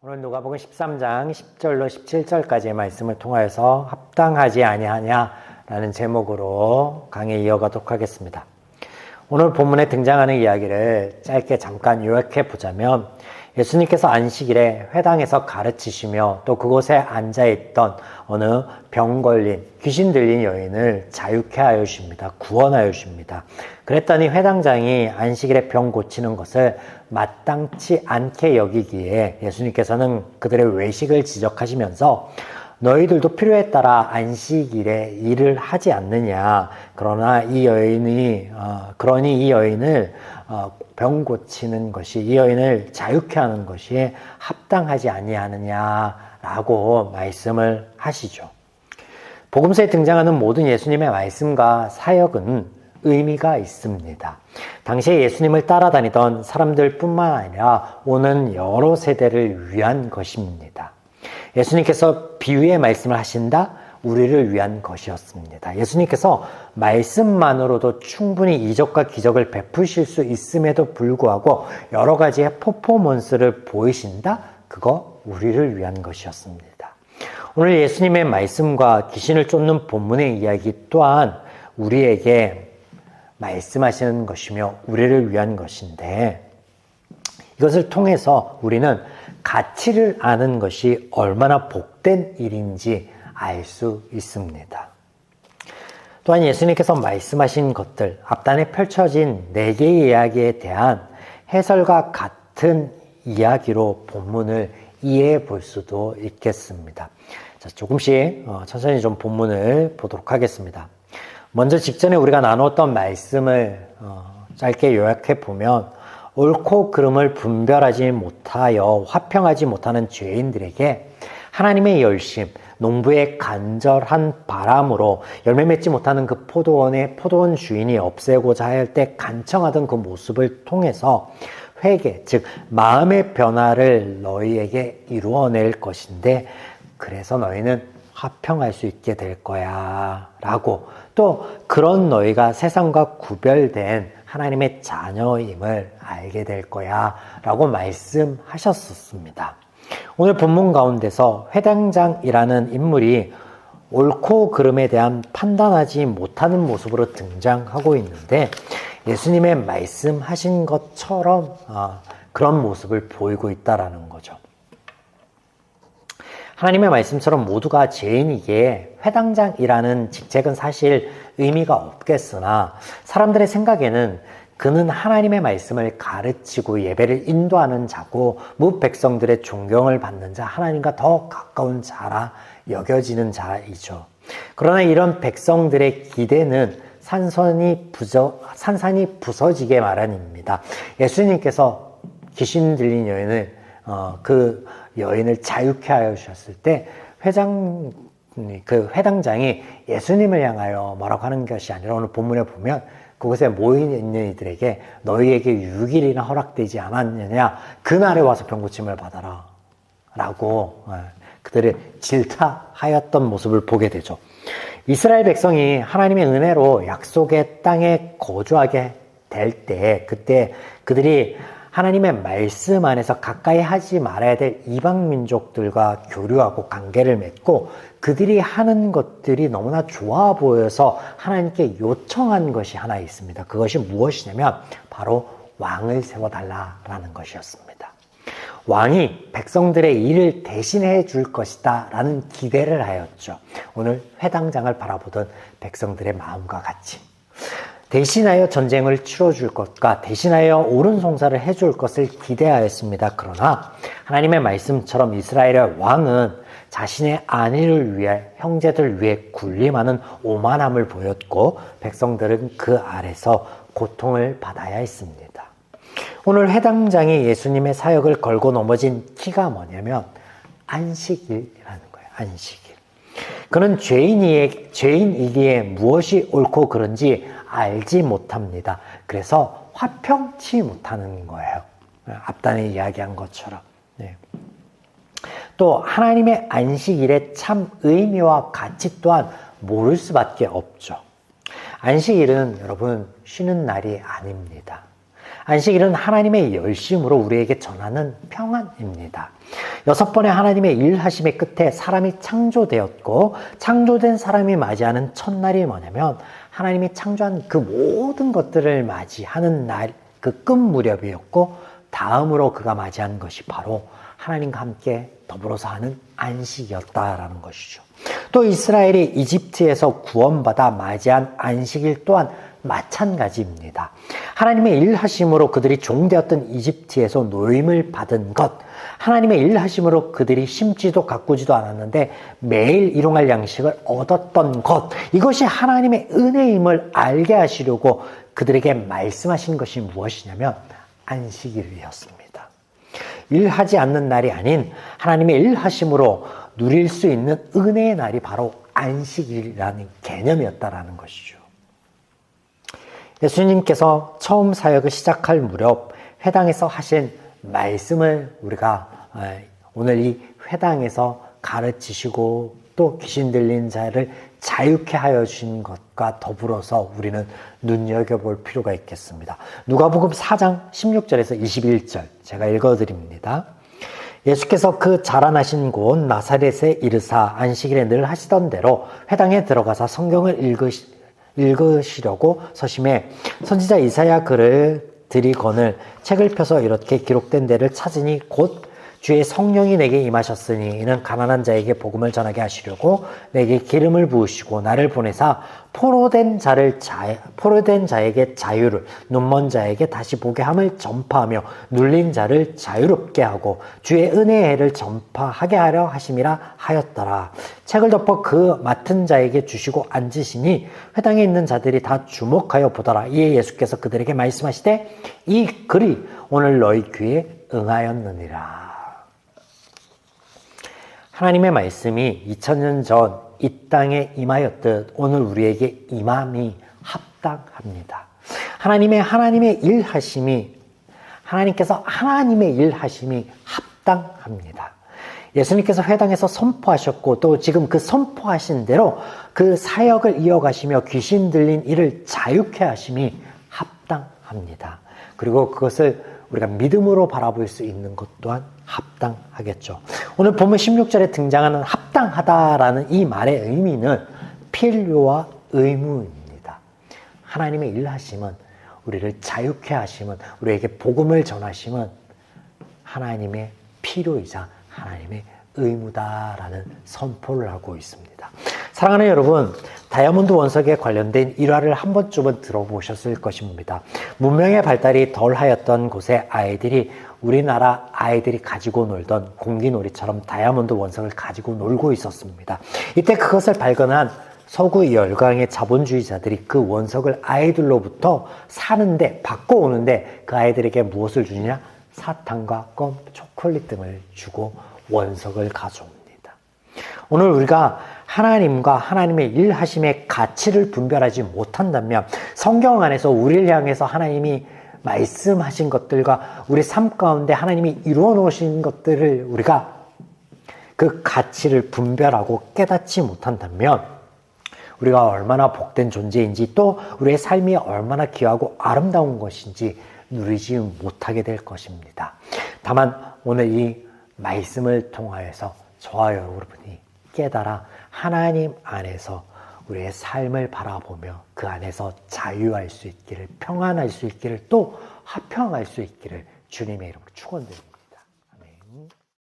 오늘 누가복음 13장 10절로 17절까지의 말씀을 통하여서 합당하지 아니하냐라는 제목으로 강의 이어가도록 하겠습니다. 오늘 본문에 등장하는 이야기를 짧게 잠깐 요약해 보자면 예수님께서 안식일에 회당에서 가르치시며 또 그곳에 앉아있던 어느 병 걸린 귀신 들린 여인을 자유케 하여 주십니다. 구원하여 주십니다. 그랬더니 회당장이 안식일에 병 고치는 것을 마땅치 않게 여기기에 예수님께서는 그들의 외식을 지적하시면서 너희들도 필요에 따라 안식일에 일을 하지 않느냐. 그러니 이 여인을 병 고치는 것이, 이 여인을 자유케 하는 것이 합당하지 아니하느냐라고 말씀을 하시죠. 복음서에 등장하는 모든 예수님의 말씀과 사역은 의미가 있습니다. 당시에 예수님을 따라다니던 사람들뿐만 아니라 오는 여러 세대를 위한 것입니다. 예수님께서 비유의 말씀을 하신다? 우리를 위한 것이었습니다. 예수님께서 말씀만으로도 충분히 이적과 기적을 베푸실 수 있음에도 불구하고 여러 가지의 퍼포먼스를 보이신다? 그거 우리를 위한 것이었습니다. 오늘 예수님의 말씀과 귀신을 쫓는 본문의 이야기 또한 우리에게 말씀하시는 것이며 우리를 위한 것인데 이것을 통해서 우리는 가치를 아는 것이 얼마나 복된 일인지 알 수 있습니다. 또한 예수님께서 말씀하신 것들, 앞단에 펼쳐진 4개의 이야기에 대한 해설과 같은 이야기로 본문을 이해해 볼 수도 있겠습니다. 자, 조금씩 천천히 좀 본문을 보도록 하겠습니다. 먼저 직전에 우리가 나눴던 말씀을 짧게 요약해 보면 옳고 그름을 분별하지 못하여 화평하지 못하는 죄인들에게 하나님의 열심, 농부의 간절한 바람으로 열매 맺지 못하는 그 포도원의 포도원 주인이 없애고자 할 때 간청하던 그 모습을 통해서 회개, 즉 마음의 변화를 너희에게 이루어낼 것인데 그래서 너희는 화평할 수 있게 될 거야 라고, 또 그런 너희가 세상과 구별된 하나님의 자녀임을 알게 될 거야 라고 말씀하셨었습니다. 오늘 본문 가운데서 회당장이라는 인물이 옳고 그름에 대한 판단하지 못하는 모습으로 등장하고 있는데 예수님의 말씀하신 것처럼 그런 모습을 보이고 있다라는 거죠. 하나님의 말씀처럼 모두가 죄인이기에 회당장이라는 직책은 사실 의미가 없겠으나 사람들의 생각에는 그는 하나님의 말씀을 가르치고 예배를 인도하는 자고 무 백성들의 존경을 받는 자, 하나님과 더 가까운 자라 여겨지는 자이죠. 그러나 이런 백성들의 기대는 산산이 부서지게 마련입니다. 예수님께서 귀신 들린 여인을 그 여인을 자유케 하여 주셨을 때 회당장이 예수님을 향하여 뭐라고 하는 것이 아니라 오늘 본문에 보면 그곳에 모여있는 이들에게 너희에게 6일이나 허락되지 않았느냐, 그날에 와서 병고침을 받아라 라고 그들을 질타하였던 모습을 보게 되죠. 이스라엘 백성이 하나님의 은혜로 약속의 땅에 거주하게 될 때, 그때 그들이 하나님의 말씀 안에서 가까이 하지 말아야 될 이방 민족들과 교류하고 관계를 맺고 그들이 하는 것들이 너무나 좋아 보여서 하나님께 요청한 것이 하나 있습니다. 그것이 무엇이냐면 바로 왕을 세워달라라는 것이었습니다. 왕이 백성들의 일을 대신해 줄 것이다 라는 기대를 하였죠. 오늘 회당장을 바라보던 백성들의 마음과 같이 대신하여 전쟁을 치러줄 것과 대신하여 옳은 송사를 해줄 것을 기대하였습니다. 그러나 하나님의 말씀처럼 이스라엘의 왕은 자신의 안위를 위해, 형제들 위해 군림하는 오만함을 보였고 백성들은 그 아래서 고통을 받아야 했습니다. 오늘 회당장이 예수님의 사역을 걸고 넘어진 키가 뭐냐면 안식일이라는 거예요. 안식일. 그는 죄인이기에 무엇이 옳고 그른지 알지 못합니다. 그래서 화평치 못하는 거예요. 앞단에 이야기한 것처럼. 네. 또 하나님의 안식일의 참 의미와 가치 또한 모를 수밖에 없죠. 안식일은 여러분 쉬는 날이 아닙니다. 안식일은 하나님의 열심으로 우리에게 전하는 평안입니다. 6번의 하나님의 일하심의 끝에 사람이 창조되었고 창조된 사람이 맞이하는 첫날이 뭐냐면 하나님이 창조한 그 모든 것들을 맞이하는 날, 그 끝 무렵이었고 다음으로 그가 맞이한 것이 바로 하나님과 함께 더불어서 하는 안식이었다라는 것이죠. 또 이스라엘이 이집트에서 구원받아 맞이한 안식일 또한 마찬가지입니다. 하나님의 일하심으로 그들이 종되었던 이집트에서 노임을 받은 것, 하나님의 일하심으로 그들이 심지도 가꾸지도 않았는데 매일 일용할 양식을 얻었던 것, 이것이 하나님의 은혜임을 알게 하시려고 그들에게 말씀하신 것이 무엇이냐면 안식일이었습니다. 일하지 않는 날이 아닌 하나님의 일하심으로 누릴 수 있는 은혜의 날이 바로 안식일이라는 개념이었다라는 것이죠. 예수님께서 처음 사역을 시작할 무렵 회당에서 하신 말씀을 우리가 오늘 이 회당에서 가르치시고 또 귀신 들린 자를 자유케 하여 주신 것과 더불어서 우리는 눈여겨볼 필요가 있겠습니다. 누가복음 4장 16절에서 21절 제가 읽어드립니다. 예수께서 그 자라나신 곳 나사렛에 이르사 안식일에 늘 하시던 대로 회당에 들어가서 성경을 읽으시려고 서심해 선지자 이사야 글을 들이거늘 책을 펴서 이렇게 기록된 데를 찾으니 곧 주의 성령이 내게 임하셨으니 이는 가난한 자에게 복음을 전하게 하시려고 내게 기름을 부으시고 나를 보내사 포로된 자에게 자유를, 눈먼 자에게 다시 보게 함을 전파하며 눌린 자를 자유롭게 하고 주의 은혜의 해를 전파하게 하려 하심이라 하였더라. 책을 덮어 그 맡은 자에게 주시고 앉으시니 회당에 있는 자들이 다 주목하여 보더라. 이에 예수께서 그들에게 말씀하시되 이 글이 오늘 너희 귀에 응하였느니라. 하나님의 말씀이 2000년 전 이 땅에 임하였듯 오늘 우리에게 임함이 합당합니다. 하나님의 일하심이 하나님께서 하나님의 일하심이 합당합니다. 예수님께서 회당에서 선포하셨고 또 지금 그 선포하신 대로 그 사역을 이어가시며 귀신 들린 이를 자유케 하심이 합당합니다. 그리고 그것을 우리가 믿음으로 바라볼 수 있는 것 또한 합당하겠죠. 오늘 본문 16절에 등장하는 합당하다라는 이 말의 의미는 필요와 의무입니다. 하나님의 일하심은 우리를 자유케 하심은 우리에게 복음을 전하심은 하나님의 필요이자 하나님의 의무다라는 선포를 하고 있습니다. 사랑하는 여러분, 다이아몬드 원석에 관련된 일화를 한 번쯤은 들어보셨을 것입니다. 문명의 발달이 덜하였던 곳에 아이들이 우리나라 아이들이 가지고 놀던 공기놀이처럼 다이아몬드 원석을 가지고 놀고 있었습니다. 이때 그것을 발견한 서구 열강의 자본주의자들이 그 원석을 아이들로부터 사는데 바꿔오는데 그 아이들에게 무엇을 주느냐? 사탕과 껌, 초콜릿 등을 주고 원석을 가져옵니다. 오늘 우리가 하나님과 하나님의 일하심의 가치를 분별하지 못한다면 성경 안에서 우리를 향해서 하나님이 말씀하신 것들과 우리 삶 가운데 하나님이 이루어 놓으신 것들을 우리가 그 가치를 분별하고 깨닫지 못한다면 우리가 얼마나 복된 존재인지 또 우리의 삶이 얼마나 귀하고 아름다운 것인지 누리지 못하게 될 것입니다. 다만 오늘 이 말씀을 통하여서 저와 여러분이 깨달아 하나님 안에서 우리의 삶을 바라보며 그 안에서 자유할 수 있기를, 평안할 수 있기를, 또 화평할 수 있기를 주님의 이름으로 축원드립니다.